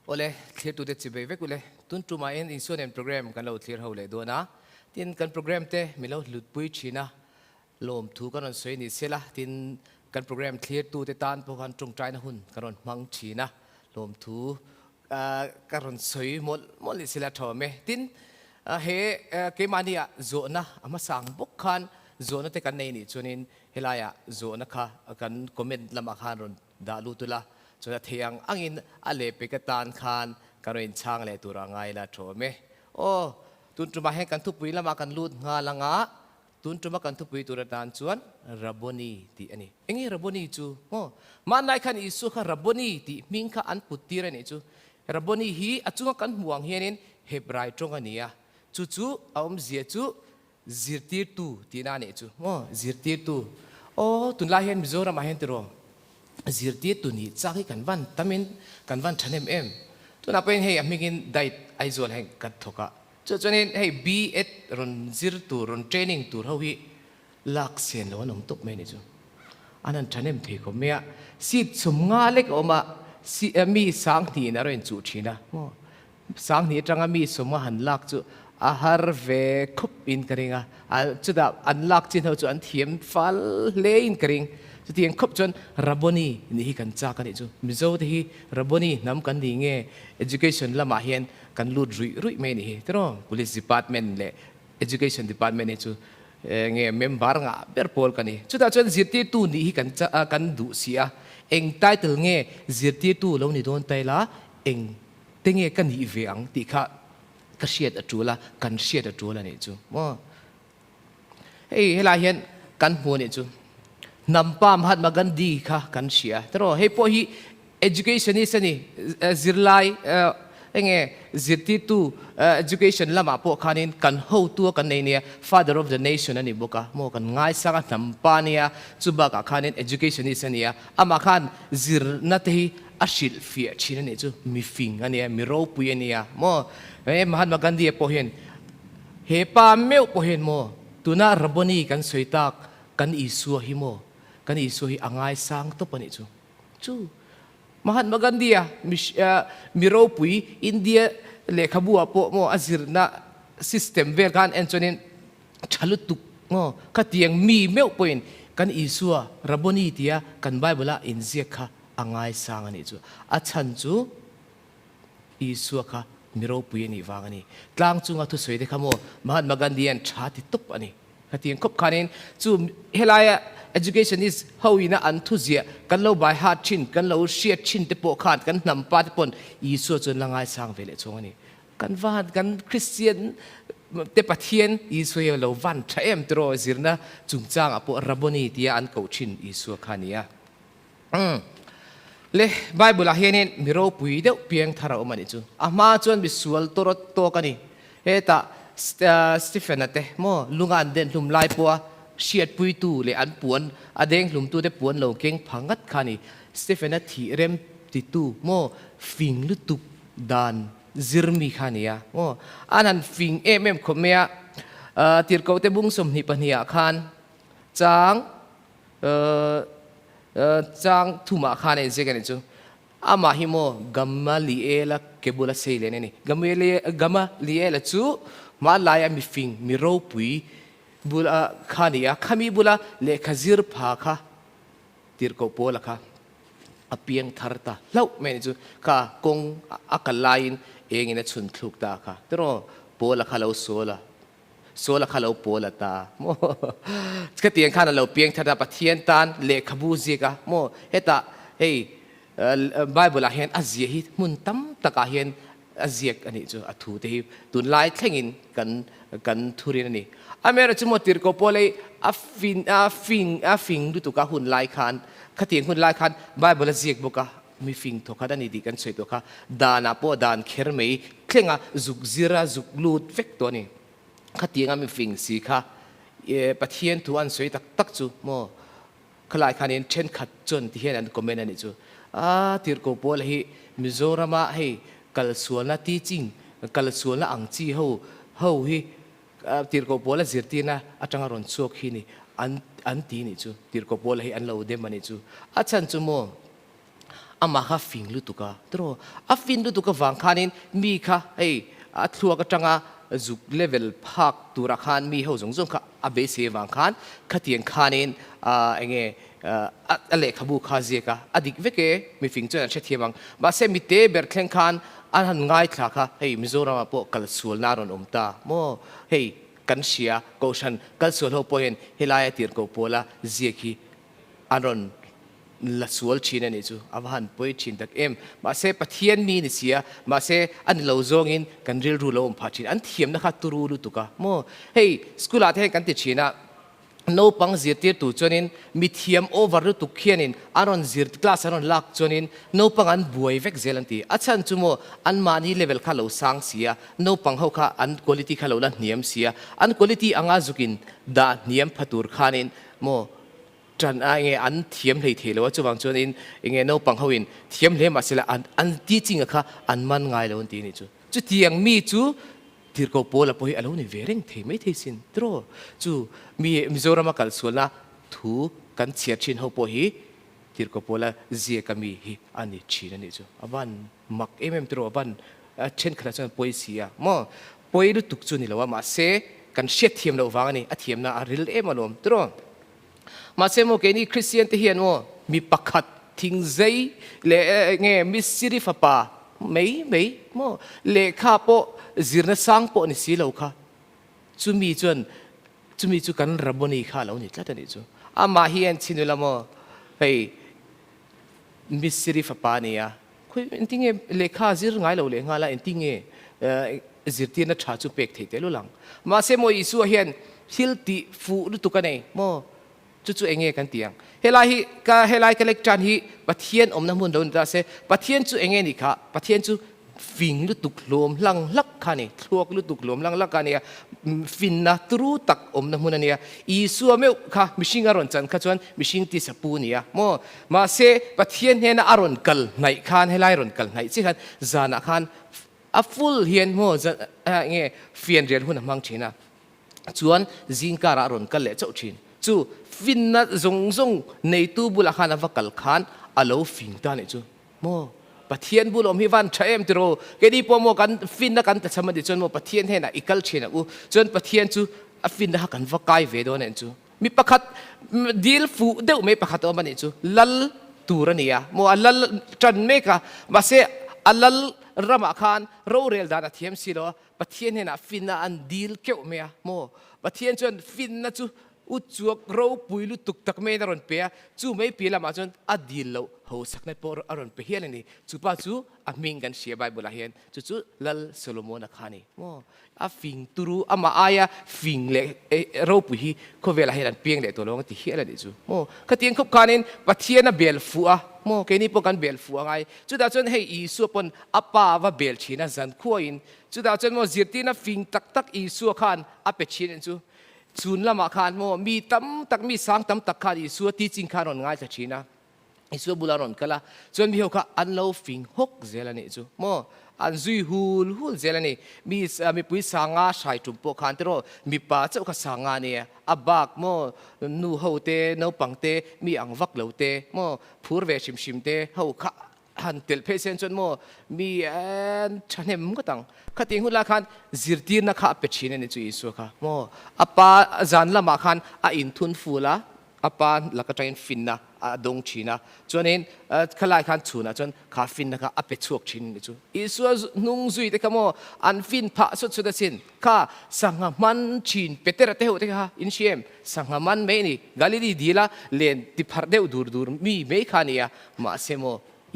โอเลเคลียร์ตัวเด็ดสิบเวกุเลตุนจุมาเอ็นอินส่วนเอ็นโปรแกรมกันเราเคลียร์เขาเลยด้วยนะทีนกันโปรแกรมเต้มีเราหลุดปุยชีนะลมถูกกันสวยนี่เสียละทีนกันโปรแกรมเคลียร์ตัวเด็ดตานพวกกันจงใจนะหุ่นกันมังชีนะลมถูกันสวยหมดเลยเสียละทอมทีนเฮเกมานี่อ่ะโจนะอามาสั่งบุกขันโจนะแต่กันในนี่จนินเฮลายะโจนะคะกันคอมเมนต์ละมาขันรอนดาลูตุละจนเทียงอังอินอะไรไปกตานคานการเรียนช่างเลยตัวร่างไงละโถเมโอ้ตุนจุมาให้กันทุบปีละมากันลูดงาละงะตุนจุมากันทุบปีตัวดานชวนรับบนีที่อันนี้เอ็งรับบนีจูโอ้มาในขันอิสุขรับบนีที่มิงข้าอันปุตติระนี่จูรับบนีฮีอจุงกันห่วงเฮียนินเฮบรายตรงอันนี้จูเอาเสียจูซิรตีตูที่นั่นนี่จูโอ้ซิรตีตูโอ้ตุนลายเห็นมิโซรามาเห็นตัว zirti tu ni chaki kan van tamin kan van thanem em tu na pen hei amigin dait aizol heng kat thoka chonin hei b et ron zir tu ron training tu howi lak sen lo nom tok me ni chu anan thanem the ko mea sit sum nga lek oma si mi sang ni na ren chu thina mo sang ni tanga mi sum han lak chu a har ve khup in karinga a chuda an lak chin ho chu an thiam fal le in karingจะเตียงครบจนรับบนีนี่กันจากกันนี่จูมิโซที่รับบนีนำกันดีเงี้ย education ละมาเห็นกันลุดรุ่ยไม่นี่แต่น้อง police department เลย education department นี่จูเงี้ย member งะเบอร์พอลกันนี่จุดนั้นจนจิตที่ตู้นี่กันจะกันดูเสียเองไตเติลเงี้ยจิตที่ตู้เรานี่โดนไตละเองเต็งเงี้ยกันนี่เวียงที่ข้าก็เชียดจูละกันเชียดจูละนี่จูว่าเฮ้ยเวลาเห็นกันหัวนี่จูนำปามหัดมากันดีค่ะกันเชียแต่รอให้พวกฮี education นี่สินี่ซิรไลเองซิรติตู education ละมาพวกขานินกันหูตัวกันในเนี่ย father of the nation นั่นนี่บุกะโมกันง่ายสักนำปานี่จุบกะขานิน education นี่สินี่อามาขันซิรนัทฮีอาชิลฟิชินนี่จูมีฟิงอันนี้มีรูปุยนี่โมมหัดมากันดีพวกเห็นเฮปาเมวพวกเห็นโมตัวน่ารับบนีกันสวยตักกันอิสุฮิโมกันอิสุฮิอ่างไงสังตัวปนิจูมหันมากันดีมีรูปุยอินเดียเลขบัวพวกโมอาซิรนะซิสเต็มเวลกันเอ็นจนินชลุตุกโมขัดยังมีเมวปุยกันอิสุรับบนีที่กันไบเบิลอินเซียค่ะอ่างไงสังอันนี้จูอาชันจูอิสุค่ะมีรูปุยนี่วางอันนี้กลางจุงอัตุสวยเด็กขโมมหันมากันดีอันชาติตุกอันนี้ขัดยังคบขานินจูเฮลาย education is how ina an thu zia kan lo by heart chin kan lo share chin te po khat kan nam pa te pon isu chon langai sang vele chong ani kan van kan christian te pathian isu ye lo van thaem tro zirna chungchang apo raboni tia an ko chin isu khania le bible a hianin miro pui deuh piang thara omani chu ama chon bisual torot to kani heta stephen ate mo lungan den lum lai poเชียดปุยตูเลยอันปวนอเด้งหลุมตูได้ปวนเหล่าเก่งพังงัดขานี่สเตฟานาทีเรมติตูโมฟิงลุตุกดานซิรมีขานี่โมอันนั้นฟิงเอ็มคมเมียตีร์เกาเตบุงสมนิปนิยาขานจางทุมาขานเองเจกันนี่จูอามาฮิโมกัมมาลีเอละเกบุลาเซเลนี่กัมมาลีเอละจูมาลายมีฟิงมีโรปุยบุลาขานี่ขมีบุลาเลขซิรพาค่ะตีร์กโปละค่ะอเปียงทาร์ตาเล่าไม่จูค่ะกงอักลายน์เองเนี่ยชุนทุกตาค่ะแต่ว่าโปละค่ะเราโซละค่ะเราโปละตาโมก็เตียงข้าเราเปียงทาร์ปะเทียนตันเลขบูซิกะโมเฮตาเฮ้ไบเบิลเห็นอาเซียฮิมุนตั้มตะกาเห็นอาเซียอันนี้จูอัฐูเทีตุนไล่แข่งอินกันทุเรียนนี่อเมริกาจมติร์กโปเลยฟิงดูตุกะหุ่นไล่คันขัดเตียงหุ่นไล่คันไบเบิลเซียกบุกะมีฟิงทุกขัดนี่ดีกันสวยตุกะดานาโปดานเคร์เมย์เคร่งอ่ะจุกซิระจุกลูดเฟกตัวนี้ขัดเตียงมีฟิงสีค่ะปะเทียนทุอันสวยตักจูโมขลายคันเองเช่นขัดจนที่เห็นอันคอมเมนต์อันนี้จูติร์กโปเลยมิโซรามาให้กัลส่วนละที่จริงกัลส่วนละอังจีเฮาฮีตีร์กโปละซิรตีนะอาจารย์รอนโซกฮีนี่อันตีนี่จูตีร์กโปละฮีอันเราเดมันนี่จูอาจารย์จูโม อามาค่ะฟิงลุตุกะตรออาฟินลุตุกะวังคันินมีค่ะเฮ้ยอัตลัวกจังอาจุกเลเวลพักตัวรักขันมีเขาจงค่ะอาเบสวังคันขัดเตียงคันินเองอะไรขบูขาเซียกะอดีตเวกมีฟิงจวนเชทียบังมาเซมิเตเบอร์เคลงคันอันหันง่ายคลาค่ะเฮ้ยมิโซรามาพวกกัลสูลนารอนตาโมเฮ้ยกันเชียกูชันกัลสูลเขาพอยน์เฮลายตีร์กูโพลาเซียกีอันรอนละสวลชินนี่จูอวันป่วยชินตักมาเสปะเทียนมีนิเสียมาเสอันเราจงอินกันเรียลรู้ลมพัชินอันเทียมนะคะตุรูลุตุกะโมเฮ้ยสกุลอาเทกันติชินะโนปังเสียเตียตุจนินมีเทียมโอเวอร์ลุตุเขียนินอารอนเสียคลาสอารอนลักจนินโนปังอันบวยเวกเซลันตีอาจารย์จูโมอันมานีเลเวลข้าเราสังเสียโนปังเขาค่ะอันคุณภาพข้าเราละเนียมเสียอันคุณภาพอ่างอาจุกินดาเนียมพัตุรขานินโมจันไงอันเทียมเลยเทเลว่าจะวางจนอินเงโนปังเขาอินเทียมเลยมาเสละอันที่จริงอะค่ะอันมันง่ายแล้วอันที่นี่จูเตียงมีจูที่เขาโพล่ะพอให้อารมณ์นี่เวริงเทไม่เทสินตรอจูมีมิโซรามาคัลส่วนละทูกันเสียชินเขาพอให้ที่เขาโพล่ะเจียกมีฮีอันนี้ชีนั่นนี่จูอวันมักตรอวันเช่นขนาดนั้นพอเสียมั่งพอรู้ตุกจูนี่แล้วว่ามาเสกันเสียเทียมเราวางนี่เทียมน่ะอาริลมาลมตรอมาเสโมเกนี่คริสเตียนที่เห็นว่ามีปักขัดทิ้งใจเล่เงี้ยมิสซิริฟปาไม่โมเล่ข้าพอจีรนสังพอนี่สิเราค่ะจุมีจวนกันรับบนีข้าเรานี่แล้วแต่นี่จูอามาเฮียนชินุละโมเฮ้ยมิสซิริฟปานี่อะคุยอินทิงเงเล่ข้าจีรง่ายเราเล่ง่ายละอินทิงเงจีรที่นัดชาจูเป็กเทเตลุลังมาเสโมอิสุเฮียนฮิลติฟูรุตุกันเองโมจู่ๆเองกันเตียงเฮลัยก็เล็กจันฮีปะเทียนน้ำมันโดนตาเสปะเทียนจู่เองนี่ค่ะปะเทียนจู่ฟิงลุตุกลมลังลักขานี่ทวกลุตุกลมลังลักขานี่ฟินนะตรูตักน้ำมันนี่อีสัวเมวค่ะมิชิงอารอนจันค่ะจวนมิชิงที่สปูนี่โมมาเสปะเทียนเฮน่าอารอนกัลไหนขานเฮลัยอารอนกัลไหนสิขันจานะขานอัฟฟุลเฮียนโมจะเงี้ยฟินเรียนหุ่นมังชินะจวนจิงการอารอนกัลเละเจ้าชินจู่ฟินนัดจงในตู้บุลขานวักลขานอาลูฟิงตานี่จู่โมปะเทียนบุลอมฮิวันใช้เอ็มติโรแกดีพอโมกันฟินนักกันแต่สมัยจนโมปะเทียนเห็นอีกัลเชนะจนปะเทียนจู่ฟินนักกันวักไกเวโดนั่นจู่มีประคัดดีลฟูเดวไม่ประคัดออกมานี่จู่ลัลตูรนี่ยโมลัลจันเมกะมาเสลัลรามาขานเราเรียลดานาเทียมสิโลปะเทียนเห็นฟินนักอันดีลเกี่ยวเมียโมปะเทียนจนฟินนักจู่อุจวกเราปุยลุตุกตักไม่ได้รอนเปียจู่ไม่เปียละมาจนอดีตเราเขาสักในปอร์อรอนเปียนี่จู่ป้าจู่อามิงกันเสียใบบุลาเฮียนจู่ลัลโซโลมอนขานี่โมอาฟิงตูรูอามาอายาฟิงเล่เราปุยเขาเวลาเฮียนเปียงเด็ตัวลงที่เฮียละนี่จู่โมขัดยังขบขานินปัทเทียนเบลฟัวโมแค่นี้พวกกันเบลฟัวไงจู่ดาวจนให้อีสัวปนอาป้าว่าเบลชีนะจันขวอินจู่ดาวจนโมจิตตินะฟิงตักอีสัวขานอาเป็ดชีนจู่ส่วนละมาขานโมมีตั้มตักมีสังตั้มตักขาดีสัวที่จริงขานง่ายจะชีนะอีสัวบุลารอนก็ละจนมีเขาอันเลาฟิงฮกเจลนี่จู่โมอันซุยฮูลเจลนี่มีปุยสังอาใช้จุ่มปกขันที่รอมีป้าเจ้าก็สังอาเนี่ยอับบักโมนูเฮาเตนูปังเตมีอังวักเหลาเตโมพูดเวชิมเตเฮาขะฮันเตลเพเซนจนโมมีฉันเห็นมึงก็ตั้งขัดยังหุ่นละคันจิรตีนักขับเป็ดชีนนี่จู่อีสัวค่ะโมอาป้าจันละมาคันอินทุนฟูละอาป้าลักจะอินฟินนะดงชีนะจนเห็นขลายคันชูนะจนขาฟินนะค่ะอาเป็ดชวกชีนนี่จู่อีสัวนุ่งซุยแต่ขโมอันฟินพระสุดสินข้าสังหมันชีนเป็ดเตระเตหัวเตค่ะอินเชียมสังหมันไม่นี่กาลิดีละเลนติพาร์เดวดูมีไม่ขานี่ยมาเสโม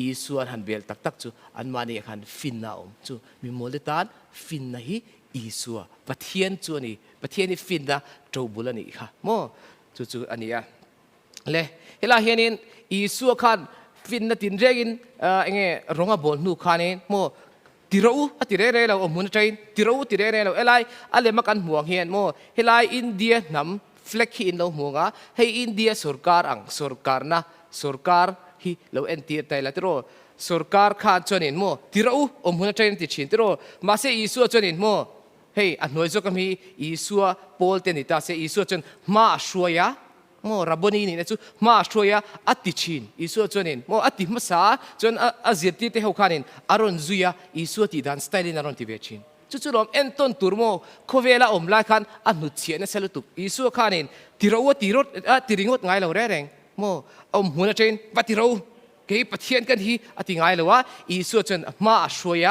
อีส่วนหันเบลตักจู่อันมาเนี่ยขันฟินนะจู่มีโมเลตันฟินนะฮีอีส่วนปะเทียนจู่นี่ปะเทียนนี่ฟินนะโจบุลนี่ค่ะโมจู่อันนี้เล่เฮลาเฮนินอีส่วนขันฟินนะตินเรกินเงี้ยร้องบอลนูขันนี่โมติเราติเร่เรามุนใจติเราติเร่เราอะไรอะไรมากันห่วงเฮียนโมเฮลาอินเดียนำเฟล็กฮินเราห่วงอ่ะให้อินเดียสุรการอังสุรการนะสุรการฮีเราเอ็นตีแต่ละตัวสุรการขาดจนินโมที่เราหุ่นใจนั่นติดชินตัวมาเสียอีสัวจนินโมเฮ้ยอันน้อยจก็มีอีสัวโพลเตนิตาเสียอีสัวจนมาชัวยะ โมรับบนีนี่นะจูมาช่วยอัติชินอิสุจนินโมอัติมาสาจนอาเจียตีเตะเขาขานินอารอนซุยอิสุติดันสไตลินอารอนติเวชินจู่ๆลมเอ็นต้นตัวโมโคเวลาอมลายคันอันนุเชียนเซลุตุกอิสุขานินติเราติรถติริงดไงเราแรงโมอมหัวนะเจนวัติเราเกี่ยปะเทียนกันที่อติไงเราวะอิสุจนมาช่วย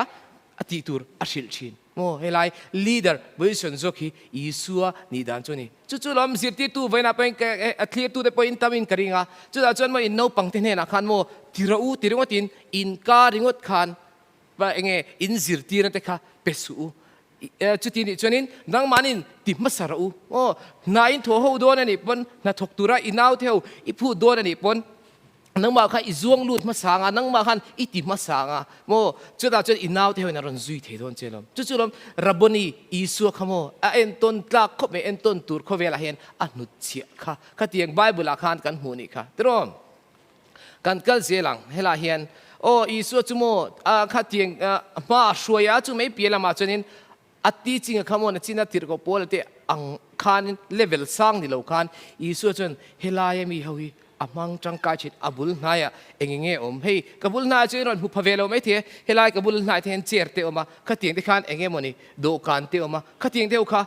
อติตูร์อาชิลชินโมเฮลัยลีดเดอร์บริสุทธิ์จกิอิสุนิดานจนี่จู่ๆลมสิติตูไว้นะเป็นเคลียร์ตูเดปอินตามินกริงาจู่ๆจนมาอินโนปังเทนเนนะคันโมติเราติริงดินอินการิงดคันว่าเองอินสิรตีนั่นเตค่ะเปสูจุดนี้จนินนังมานินติมสาระโอ้นายทั่วหัวโดนนี่ปนนัทกตุระอินเอาเที่ยวอีพูดโดนนี่ปนนังมาขันอีจวงลูดมาสางนังมาขันอีติมาสางโมจุดนั้นจุดอินเอาเที่ยวนั่นรอนซุยเทโดนเจลมจุดลมรับบนีอิสุขโมเอ็นต้นตากขบเอ็นต้นตูร์ขบเวลาเห็นอนุเชียค่ะขัดยังไบเบิลอาคารกันหูนี่ค่ะตรมกันกัลเสียหลังเฮลาเห็นโอ้อิสุจุโมขัดยังมาช่วยจุไม่เปลี่ยนมาจนินอัติจริงขโมนจินาติรกโปลเตอังคานเลเวลสังดิโลคานอิสุจนเฮลายมีเฮวีอามังจังกาชิดอับุลนายเองเงี้ยเฮ้ยกับบุลนายจีนหุบพเวลไม่เทียเฮลายกับบุลนายเทียนเจียร์เตอมาขัดเตียงที่คานเองเงี้ยมันนี่ดูการเตอมาขัดเตียงเตอค่ะ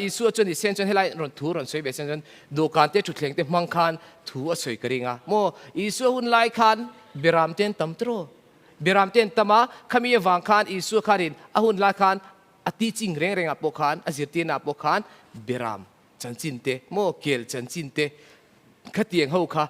อิสุจนอิเซนจนเฮลายรอนทูรอนสวยเบสจนดูการเตจุดเลี้ยงเตมังคานทูอสวยกริงอ่ะโมอิสุหุ่นลายคานเบรามเตียนตัมตรเบรามเตียนตัมมาขมีวังคานอิสุขารินอาหุ่นลายคานอติจิงเร่งๆอปกานอจิตตินอปกานเบรามจันจินเตโมเกลจันจินเตขัดเตียงเขาค่ะ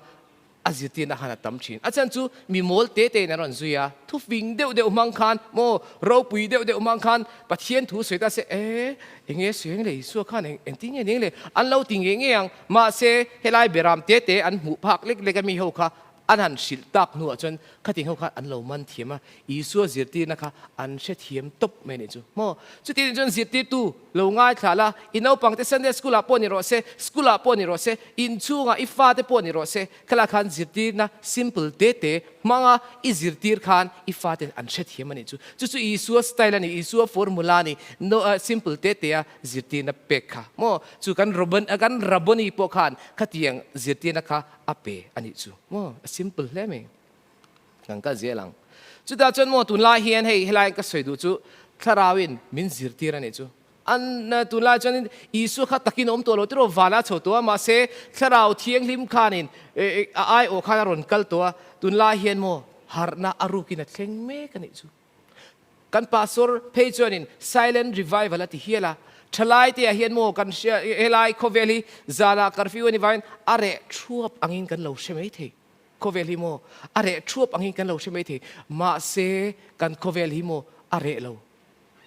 อจิตตินหันตั้มชินอาจารย์จูมีโมลเตเตนรอนซุยาทุฟิงเดวมังคานโมเราปุยเดวมังคานปัจเจียนทูสวยตาเสเอ็งเงี้ยสวยเลยสัวคานเอ็งติ้งเงี้ยเลยอันเราติ้งเงี้ยมาเสเฮลัยเบรามเตอันหูพักเล็กๆกันมีเขาค่ะอันหันสิลตักหนัวจนขัดทิ้งเขาค่ะอันเรามันเทียมอีสัวจิตตินะคะอันเชเทียมตบไม่เนี่ยจูโมจุดที่จนจิตติตูเราง่ายขาละอินเอาปังเตสันเดสกุลาปอนิโรเซสกุลาปอนิโรเซอินชูงาอิฟาเตปอนิโรเซขลักขันจิตตินะ simple เตมังอิจิตติขันอิฟาเตอันเชเทียมเนี่ยจูอีสัวสไตล์นี่อีสัวฟอร์มูลานี่ no simple เตจิตตินะเปกค่ะโมจูกันรับบนีปอขันขัดยังจิตตินะคะอเปอันนี้จูโมsimple เลยมั้งกันก็เจียลังจุดนั้นจนโมตุนลาเฮียนให้เฮลัยก็สวยดูจูคาราวินมินซิร์ตีรันนี่จูอันตุนลาจนอิสุขัดตะกินอมตัวเราตัววาลาชตัวมาเสคาราวเทียงลิมขานินไอโอคารอนกัลตัวตุนลาเฮียนโมฮาร์นาอารุกินัดเข่งเมกันนี่จูกันปาสอร์เพจนิน silent revival ที่เฮียละทลายที่เฮียนโมกันเฮลัยโคเวลีซาลาคาร์ฟิวนิวายน์อะไรชัวบอังอินกันเราใช่ไหมทีโคเวลิโมอะไรชัวบอังอินกันเราใช่ไหมทีมาเสกันโคเวลิโมอะไรเรา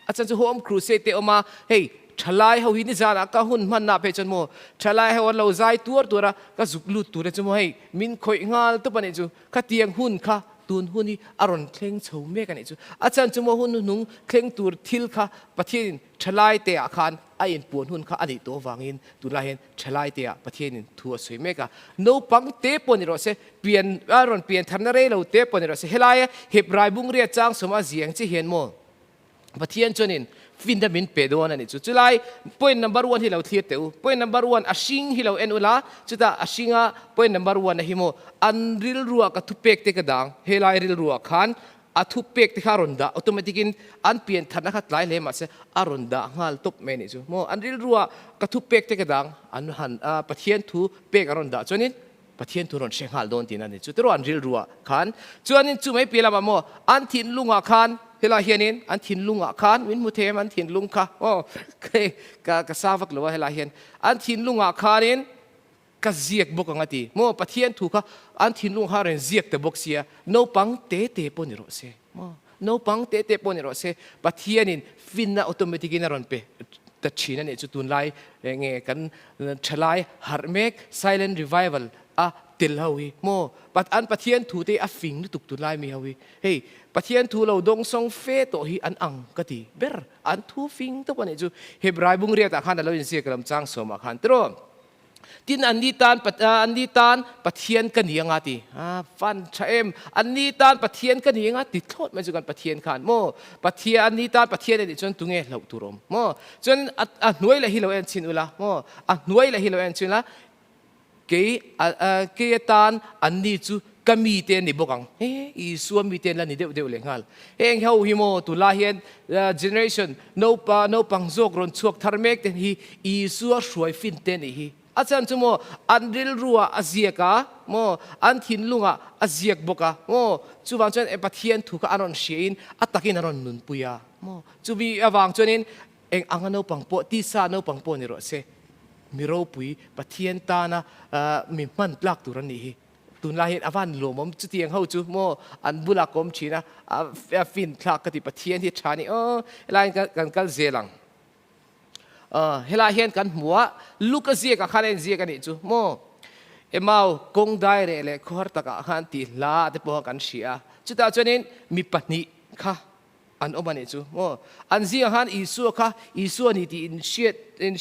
อาจารย์จะหัวอมครูเซตออกมาเฮ้ยทลายเขาหินิจาระก็หุ่นมันน่าเป็นจนโมทลายเขาเราใจตัวระก็จุกลุดตัวจนโมเฮ้ยมินคอยงาลตัวปนิจูก็เตียงหุ่นค่ะตูนหุ่นนี่อารมณ์เคร่งเฉาเมกันนี่จูอาจารย์จะโมหุ่นนุ่งเคร่งตัวทิลค่ะประเทศทลายเตะอาคารไอ้อินปวนหุ่นค่ะอันนี้ตัววางอินตุลาเห็นทลายเตะประเทศนี้ทัวสวยเมกะโนปังเตะปนิโรเซเปลี่ยนอารมณ์เปลี่ยนทำนั่นเองเราเตะปนิโรเซเฮลัยเห็บรายบุ้งเรียจ้างสมาเสียงที่เห็นโมประเทศจนินฟินดามินเปโดนั่นนี่จุดไล่ point number 1ที่เราเทียบเต๋อ point number 1อาชิงที่เราเอ็นอุลาจุดตาอาชิงะ point number 1นะฮิโมอันริลรัวกับทุเปกเตกดังเฮลัยริลรัวขันอัทุเปกเตคารอนดาอัตโนมัติกินอันเปลี่ยนทันนะครับไล่เลยมาเสอารอนดาฮัลตบเมนิจูโมอันริลรัวกับทุเปกเตกดังอันหันประเทศทูเปกอารอนดาจนินประเทศทูรอนเชงฮัลโดนตีนั่นนี่จุดตัวอันริลรัวขันจนินจุไม่เปลี่ยนละมาโมอันทินลุงอาขันเฮลาเฮียนินอันทินลุงอาคารวินมุเทมอันทินลุงค่ะโอ้เคยกะสาวกหรือว่าเฮลาเฮียนอันทินลุงอาคารินกะเจียกบกงันตีโมปะเทียนถูกค่ะอันทินลุงฮารินเจียกแต่บกเสียโนปังเตเตปนิโรเซโมโนปังเตเตปนิโรเซปะเทียนินฟินน่าออโตเมติกินารอนเปแต่ชีนั่นเองจุดตุนไลเงี้ยกันฉลายฮาร์เมก silent revival ติลฮาวีโมปัดอันปะเทียนถูเตอฟิงตุกตุลายมีฮาวีเฮ้ยปะเทียนถูเราดงซองเฟโตฮีอันอังกะตีเบรอันทูฟิงตุปนิจูเฮบรายบุงเรียตาขันเราอินเสียกลำจังสมาขันตรอทินอันนี้ตานปะเทียนกันยังไงตีฟันชะเอ็มอันนี้ตานปะเทียนกันยังไงติดโทษไม่จุกันปะเทียนขันโมปะเทียนอันนี้ตานปะเทียนเนี่ยจนตุงเงเหล่าตุรมโมจนหน่วยละฮิโลเอ็นชินอุละโมหน่วยละฮิโลเอ็นชินละ ke tan an ni chu kami te ni bokang Isu mi te la ni deu le ngal heng ho hi mo tu la hian generation no pang zok ron chuak tharmek ten hi Isu a hruai fin te ni hi achan chu mo an ril ruwa aziaka mo an thin lunga aziak boka mo chu wang chen empathian thu ka anon shein atakin anon nun puya mo chu bi awang chonin eng angano pangpo ti sa no pangpo ni ro se miro pui pathian ta na mi man plak turan ni hi tun la hin avan lo mom chu tiang ho chu mo an bula kom china fin thlak ka ti pathian hi thani lai kan kal zelang hela hian kan hmuwa luka zia ka khanen zia ka ni chu mo emau kong dai re le khor taka khan ti la te po kan sia chu ta chonin mi pahni kha an omani chu mo an zia han Isu ni ti in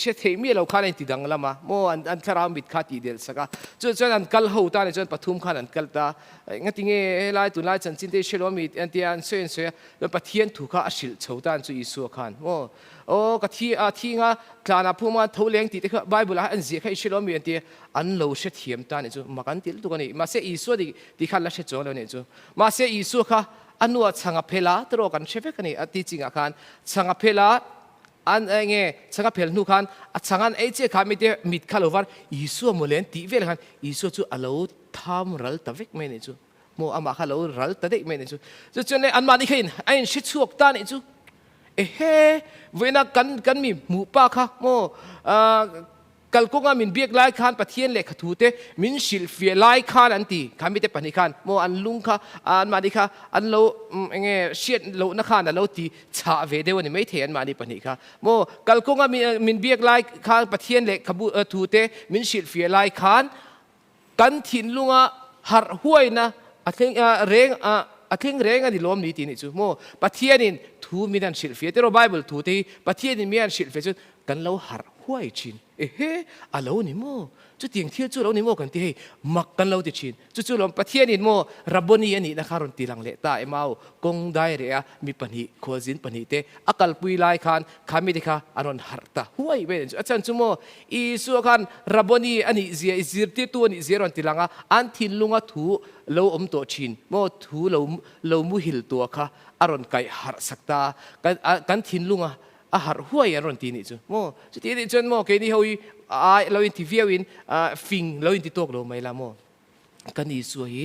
shet thei mi lo khan ti dang lama mo an tharam bit kha ti del saka chu chon an kal ho ta ne chon pathum khan an kal ta ngatinge lai tu lai chan chin te shelo mi an ti an sen se pathian thu kha ashil chhotan chu Isu khan mo ka thi nga klana phuma tholeng ti te kha bible an zia khai shelo mi an ti an lo she thiam ta ne chu makan til tu ni ma se Isu di khan la she chon lo ne chu ma se Isu kha anua changa phela tro kan shefe kani ati chinga khan changa phela an nge changa phel nu khan a changan e che kha mi te mit khalovar Isu molen ti vel khan Isu chu alo tham ral tavek me ne chu mo ama khalo ral ta dei me ne chu chu chone an ma ni khin ain shi chuak ta ne chu vena kan mi mu pa kha mo kalkunga min biak lai khan pathian le khathu te min shil fia lai khan anti khami te pani khan mo an lung kha an mani kha an lo nge shiat lo na khan lo ti cha ve de woni mai the an mani pani kha mo kalkunga min biak lai khan pathian le khabu thu te min shil fia lai khan kan thin lunga har huai na athing reng ani lom ni ti ni chu mo pathianin thu minan shil fia te ro bible thu te pathianin mian shil fia chu kan lo har huai chin alo ni mo chu tiang thil chu lo ni mo kan ti hei mak kan lo ti chin chu lom pathian in mo raboni ani na kharon tilang le ta emau kong dai re a mi pani khozin pani te akal pui lai khan khami de kha aron harta huai be achan chu mo Isu khan raboni ani zia izirti tu ani zeron tilanga an thin lunga thu lo om to chin mo thu lo mu hil to kha aron kai har sakta kan thin lunga a har huai aron ti ni chu mo chu ti ni chon mo ke ni hoi ai lo in ti viewin fing lo in ti tok lo mai la mo kan Isu hi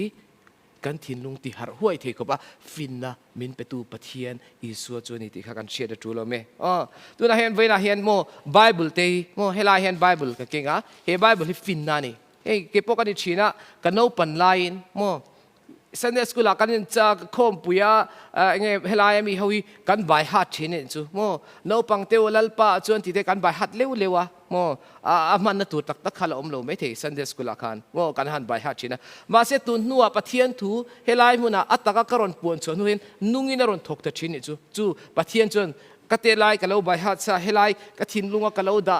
kan thin lung ti har huai the ko ba fin na min petu pathian Isu chu ni ti kha kan share da tu lo me tu na hen ve na hen mo bible te mo hela hen bible ka kenga he bible hi fin na ni ke po kan ni china kan no pan line mo Sunday school kan cha khom puya nge helai mi hoi kan bai hat thin chu mo no pang te lal pa chon ti te kan bai hat lewa mo a man na tu tak tak khala om lo me the Sunday school khan mo kan han bai hat thina ma se tun nuwa pathian thu helai muna ataka karon pon chon huin nungin ron thok ta thin chu pathian chon kate lai ka lo bai hat sa helai ka thin lunga ka lo da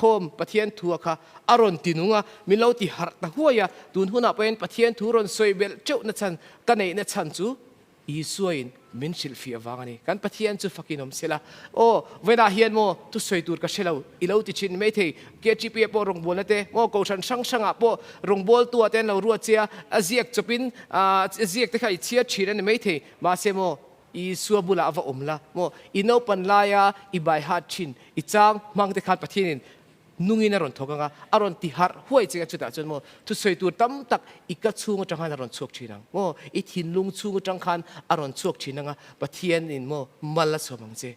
khom pathian thu kha aron tinunga milo ti har ta huaya tun huna pen pathian thu ron soibel cheu na chan kanei na chan chu Isuin min shil fi awangani kan pathian chu fakinom sela vena hian mo tu soitur ka shelo ilo ti chin me the KGP po rong bolate mo ko san sang po rong bol tu aten lo ruat chia aziak chopin aziak te khai chia chiran me the ma se mo Isu bula ava omla mo ino panlaya ibai hat chin ichang mang te khat pathianin nungin aron thokanga aron ti har huai chinga chuta chon mo tu soi tu tam tak ika chunga changhan aron chok chinang mo I thin lung chunga changkhan aron chok chinanga pathian in mo mala somang che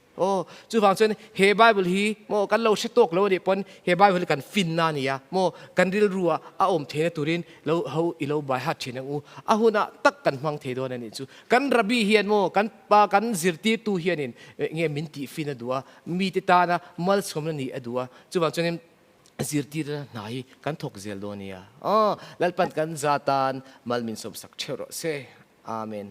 chu wang chon he bible hi mo kan lo she tok lo ni pon he bible kan fin na niya mo kan ril ruwa a om the turin lo ho ilo bai hat chinang u ahuna tak kan mang the don ani chu kan rabi hian mo kan pa kan zirti tu hianin nge min ti fin adua mi ti ta na mal somna ni adua chu wang chon zirti na nai kan thok zel do niya lalpan kan zatan malmin som sak chero se amen